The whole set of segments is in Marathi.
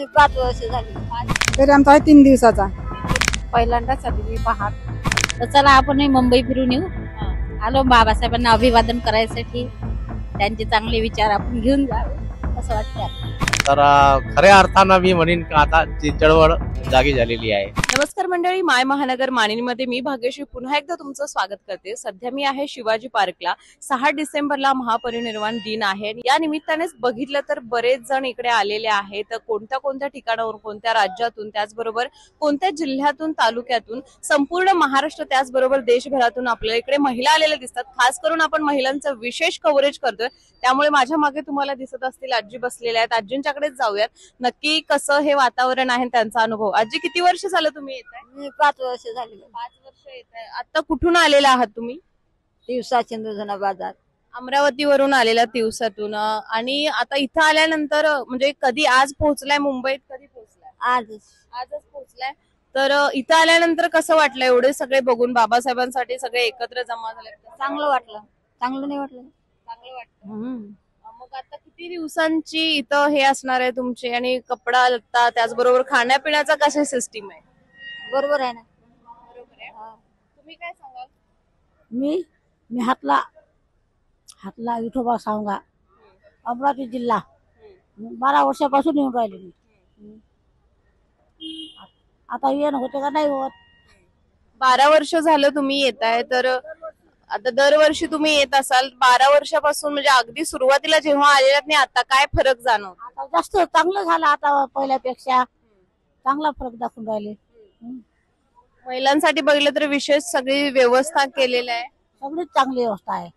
मी 5 वर्ष झाली. तरी आमचा आहे 3 दिवसाचा. पहिल्यांदाच आली मी पाहत. तर चला आपणही मुंबई फिरून येऊ. आलो बाबासाहेबांना अभिवादन करायसाठी. त्यांचे चांगले विचार आपण घेऊन जावे असं वाटतं. तर खऱ्या अर्थानं मी म्हणेन का आता ती चळवळ जागी झालेली आहे. नमस्कार मंडळी, माय महानगर मानिनीमध्ये मी भाग्यश्री पुन्हा एकदा तुमचं स्वागत करते. सध्या मी आहे शिवाजी पार्कला. 6 डिसेंबरला महापरिनिर्वाण दिन आहे. या निमित्तानेच बघितलं तर बरेच जण इकडे आलेले आहेत. कोणत्या कोणत्या ठिकाणावरून, कोणत्या राज्यातून, त्याचबरोबर कोणत्या जिल्ह्यातून, तालुक्यातून, संपूर्ण महाराष्ट्र त्याचबरोबर देशभरातून आपल्या इकडे महिला आलेल्या दिसतात. खास करून आपण महिलांचं विशेष कव्हरेज करतोय. त्यामुळे माझ्या मागे तुम्हाला दिसत असतील आजी बसलेल्या आहेत. आजींच्याकडेच जाऊयात. नक्की कसं हे वातावरण आहे, त्यांचा अनुभव. आजी, किती वर्ष झालं तुम्ही येत आहे? मी 5 वर्ष झाली. 5 वर्ष येत आहे. आता कुठून आलेला आहात तुम्ही? दिवसा सिंधुजना बाजार. अमरावतीवरून आलेला, दिवसातून. आणि आता इथं आल्यानंतर म्हणजे कधी आज पोहोचलाय मुंबईत? कधी पोहोचलाय? आजच पोहोचलाय. तर इथं आल्यानंतर कसं वाटलं एवढे सगळे बघून, बाबासाहेबांसाठी सगळे एकत्र जमा झाले? चांगलं वाटलं. चांगलं नाही वाटलं? चांगलं वाटतं. मग आता किती दिवसांची इथं हे असणार आहे तुमची? आणि कपडा लत्ता, त्याचबरोबर खाण्यापिण्याचा कशा सिस्टीम आहे? बरोबर आहे ना. बरोबर आहे. तुम्ही काय सांगाल? मी हातला विठोबा सांगा, अमरावती जिल्हा. 12 वर्षापासून येऊन राहिले मी. आता येणं होते का नाही होत? 12 वर्ष झालं तुम्ही येत आहे. तर आता दरवर्षी तुम्ही येत असाल. 12 वर्षापासून म्हणजे अगदी सुरुवातीला जेव्हा आलेलात नाही, आता काय फरक जाणवतो? आता जास्त चांगलं झालं. आता पहिल्यापेक्षा चांगला फरक दाखवून राहिले. महिलांसाठी बघितलं तर विशेष सगळी व्यवस्था केलेली आहे. सगळीच चांगली व्यवस्था आहे.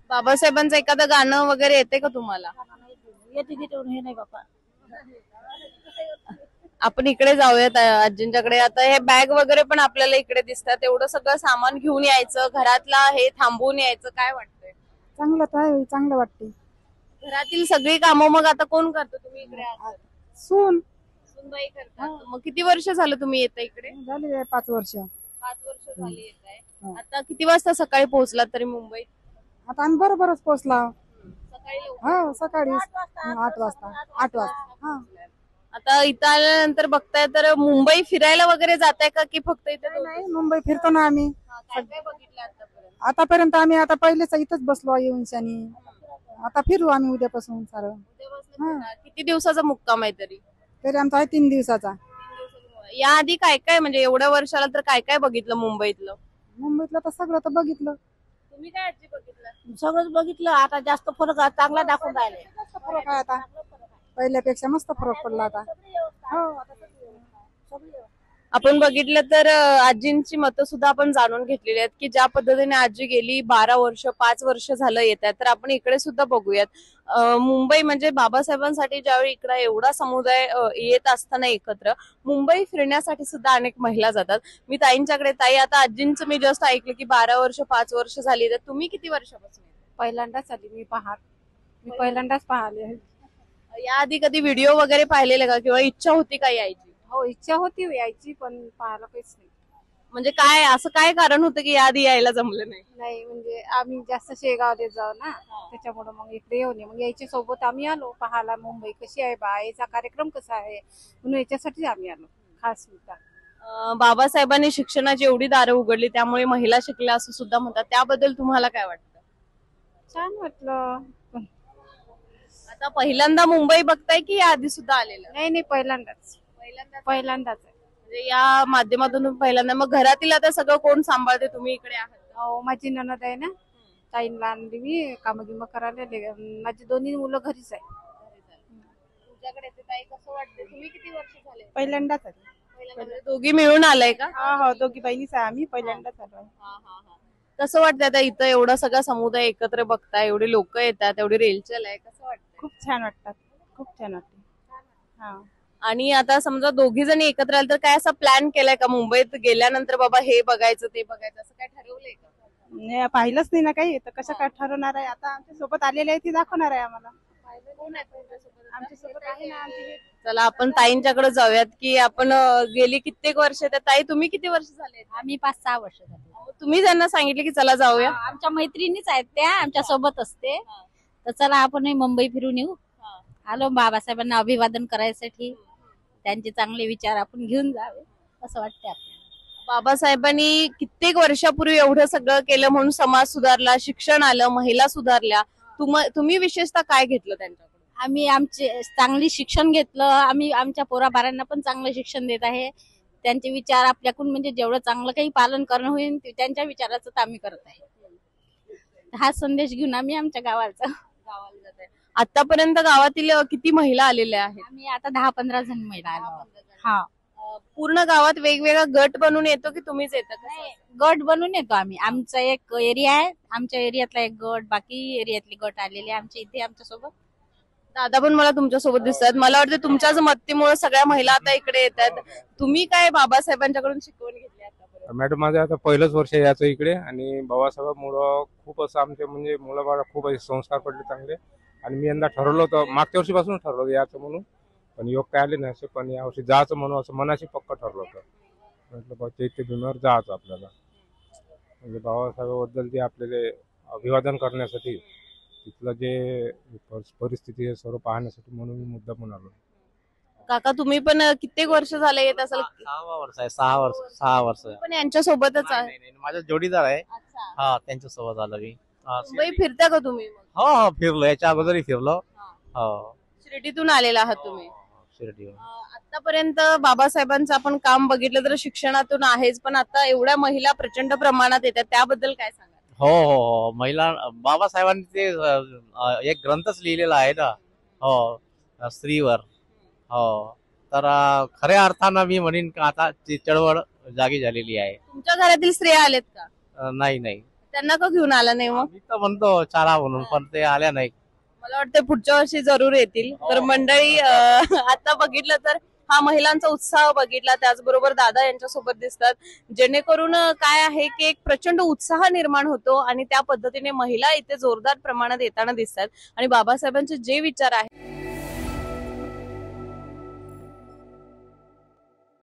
बाबासाहेबांचं एखादं गाणं वगैरे येते का तुम्हाला? येते हे नाही बाबा. आपण इकडे जाऊयात आजींच्याकडे. आता हे बॅग वगैरे पण आपल्याला इकडे दिसतात. एवढं सगळं सामान घेऊन यायचं, घरातला हे थांबवून यायचं, काय वाटतंय? चांगलं तर आहे, चांगलं वाटते. घरातील सगळी कामं मग आता कोण करतो? तुम्ही इकडे आहात? सुनबाई करतात. मग किती वर्ष झालं तुम्ही येता इकडे? झाले 5 वर्ष. 5 वर्ष झाली येत आहे. आता किती वाजता सकाळी पोहोचलात तरी मुंबईत? आता आम्ही बरोबरच पोहोचला. सकाळी लवकर. हा, सकाळी 8 वाजता. हा. आता इथं आल्यानंतर बघताय तर मुंबई फिरायला वगैरे जाताय का, की फक्त इथे नाही, मुंबई फिरतो ना आम्ही. काय काय बघितलं आतापर्यंत? आतापर्यंत आम्ही आता पहिलेच इथंच बसलो येऊन शनी. आता फिरू आम्ही उद्यापासून सारं. उद्यापासून फिरणार. किती दिवसाचा मुक्काम आहे तरी? तरी आमचा आहे 3 दिवसाचा. या आधी काय काय म्हणजे एवढ्या वर्षाला तर काय काय बघितलं मुंबईतलं? मुंबईतलं तर सगळं तर बघितलं. तुम्ही काय आजी बघितलं? सगळंच बघितलं. आता जास्त फरक चांगला दाखवून राहिले. मस्त फरक आहे आता. पहिल्यापेक्षा मस्त फरक पडला आता. हो. आपण बघितलं तर आजींची मतं सुद्धा आपण जाणून घेतलेली आहेत की ज्या पद्धतीने आजी गेली 12 वर्ष 5 वर्ष झालं येत आहे. तर आपण इकडे सुद्धा बघूयात. मुंबई म्हणजे बाबासाहेबांसाठी ज्यावेळी इकडे एवढा समुदाय येत असताना एकत्र मुंबई फिरण्यासाठी सुद्धा अनेक महिला जातात. मी ताईंच्याकडे. ताई, आता आजींचं मी जस्ट ऐकलं की 12 वर्ष 5 वर्ष झाली. तर तुम्ही किती वर्षापासून? पहिल्यांदाच आली मी पहिल्यांदाच पाहिले. याआधी कधी व्हिडिओ वगैरे पाहिलेले का, किंवा इच्छा होती का यायची? हो, इच्छा होती यायची, पण पाहायला काहीच नाही. म्हणजे काय असं काय कारण होतं की याआधी यायला जमलं नाही? नाही, म्हणजे आम्ही जास्त शेगावला जाऊ ना, त्याच्यामुळे मग इकडे येऊन मग यायच्या सोबत आम्ही आलो पाहायला मुंबई कशी आहे बा, याचा कार्यक्रम कसा आहे म्हणून याच्यासाठी आम्ही आलो खास मुद्दा. बाबासाहेबांनी शिक्षणाची एवढी दारं उघडली, त्यामुळे महिला शिकल्या असं सुद्धा म्हणतात. त्याबद्दल तुम्हाला काय वाटतं? छान वाटलं. आता पहिल्यांदा मुंबई बघताय की याआधी सुद्धा आलेलं? नाही, पहिल्यांदाच आहे. म्हणजे या माध्यमातून पहिल्यांदा. मग घरातील आता सगळं कोण सांभाळते? तुम्ही इकडे आहात? हो, माझी नणद आहे ना, ताईंना आणली मी कामगिम करायला. माझी 2 मुलं घरीच आहे. तुमच्याकडे ताई कसं वाटतं? तुम्ही किती वर्ष झाले? पहिल्यांदाच आहे. म्हणजे दोघी मिळून आलाय का? हो, दोघी बहिणीच आहे आम्ही. पहिल्यांदाच आलो. कसं वाटतं आता इथं एवढा सगळा समुदाय एकत्र बघताय, एवढे लोक येतात, एवढी रेलचल आहे, कसं वाटतं? खूप छान वाटतात. खूप छान वाटते. हा. आणि आता समजा दोघी जणी एकत्र आले तर काय असा प्लॅन केलाय का मुंबईत गेल्यानंतर बाबा हे बघायचं ते बघायचं, असं काय ठरवलंय का? नाही, पाहिलंच नाही ना काही, तर कसं काय ठरवणार आहे. आता आमच्या सोबत आलेले आहे, ती दाखवणार आहे आम्हाला. कोण आहे तुमच्यासोबत? आमच्या सोबत आहे ना आमची. चला आपण ताईंच्याकडे जाऊयात की आपण गेली कित्येक वर्ष. त्या ताई, तुम्ही किती वर्ष झाले? आम्ही 5-6 वर्ष झाली. तुम्ही त्यांना सांगितले की चला जाऊया? आमच्या मैत्रिणीच आहेत त्या, आमच्या सोबत असते. तर चला आपणही मुंबई फिरून येऊ. आलो बाबासाहेबांना अभिवादन करायसाठी. त्यांचे चांगले विचार आपण घेऊन जावे असं वाटतं आपल्याला. बाबासाहेबांनी कित्येक वर्षापूर्वी एवढं सगळं केलं म्हणून समाज सुधारला, शिक्षण आलं, महिला सुधारल्या. तुम्ही विशेषतः काय घेतलं त्यांच्याकडून? आम्ही आमचे चांगली शिक्षण घेतलं. आम्ही आमच्या पोराबारांना पण चांगलं शिक्षण देत आहे. त्यांचे विचार आपल्याकडून म्हणजे जेवढं चांगलं काही पालन करणं होईल त्यांच्या विचाराचं तर आम्ही करत आहे. हा संदेश घेऊन आम्ही आमच्या गावाचा गावाला जात आहे. आतापर्यंत गावातील किती महिला आलेल्या आहेत? आम्ही आता 10-15 जण महिला आलो. हा, पूर्ण गावात वेगवेगळा गट बनून येतो की तुम्हीच येतं? कसं? गट बनवून येतो आम्ही. आमचा एक एरिया आहे, आमच्या एरियातला एक गट, बाकी एरियातले गट आलेले आमच्या इथे आमच्या सोबत. दादा पण मला तुमच्या सोबत दिसतात. मला वाटतं तुमच्याच मदतीमुळे सगळ्या महिला आता इकडे येतात. तुम्ही काय बाबासाहेबांच्याकडून शिकवण घेतली आतापर्यंत? मॅडम माझं आता पहिलंच वर्ष याचं इकडे आणि बाबासाहेबांमुळं खूप असं आमचे म्हणजे मुलाबाळा खूप असे संस्कार पडले चांगले. आणि मी यंदा ठरवलं होतं, मागच्या वर्षीपासून ठरवलं होतं याचं म्हणून, पण योग काय आले नाही असे. पण यावर्षी जायचं म्हणून असं मनाशी पक्क ठरलं होतं. म्हटलं बा चैत्यभूमीवर जायचं आपल्याला, म्हणजे बाबासाहेबाबद्दल जे आपल्याला अभिवादन करण्यासाठी, तिथलं जे परिस्थिती आहे सर्व पाहण्यासाठी म्हणून मी मुद्दा म्हणून आलो. काका तुम्ही पण कित्येक वर्ष झाले येत असाल? 6 वर्ष आहे. 6 वर्ष पण यांच्या सोबतच आहे? नाही, माझा जोडीदार आहे. अच्छा. हा, त्यांच्या सोबत आलो मी. मुंबई फिरता का तुम्ही मग? हो फिरलो, याच्या अगोदरही फिरलो. हो, शिर्डीतून आलेला आहात तुम्ही? शिर्डीवर. आतापर्यंत बाबासाहेबांचं आपण काम बघितलं तर शिक्षणातून आहेच, पण आता एवढ्या महिला प्रचंड प्रमाणात येतात, त्याबद्दल काय सांगा? हो, महिला बाबासाहेबांनी ते एक ग्रंथच लिहिलेला आहे ना, हो, स्त्रीवर. हो, तर खऱ्या अर्थानं मी म्हणेन का आता ती चळवळ जागी झालेली आहे. तुमच्या घरातील स्त्रिया आलेत का? नाही, त्यांना का घेऊन आला नाही मग? मी तर म्हणतो चारा म्हणून, पण ते आल्या नाही. मला वाटतं पुढच्या वर्षी जरूर येतील. तर मंडळी आता बघितलं तर हा महिलांचा उत्साह बघितला, त्याचबरोबर दादा यांच्या सोबत दिसतात, जेणेकरून काय आहे की एक प्रचंड उत्साह निर्माण होतो आणि त्या पद्धतीने महिला इथे जोरदार प्रमाणात येताना दिसतात आणि बाबासाहेबांचे जे विचार आहेत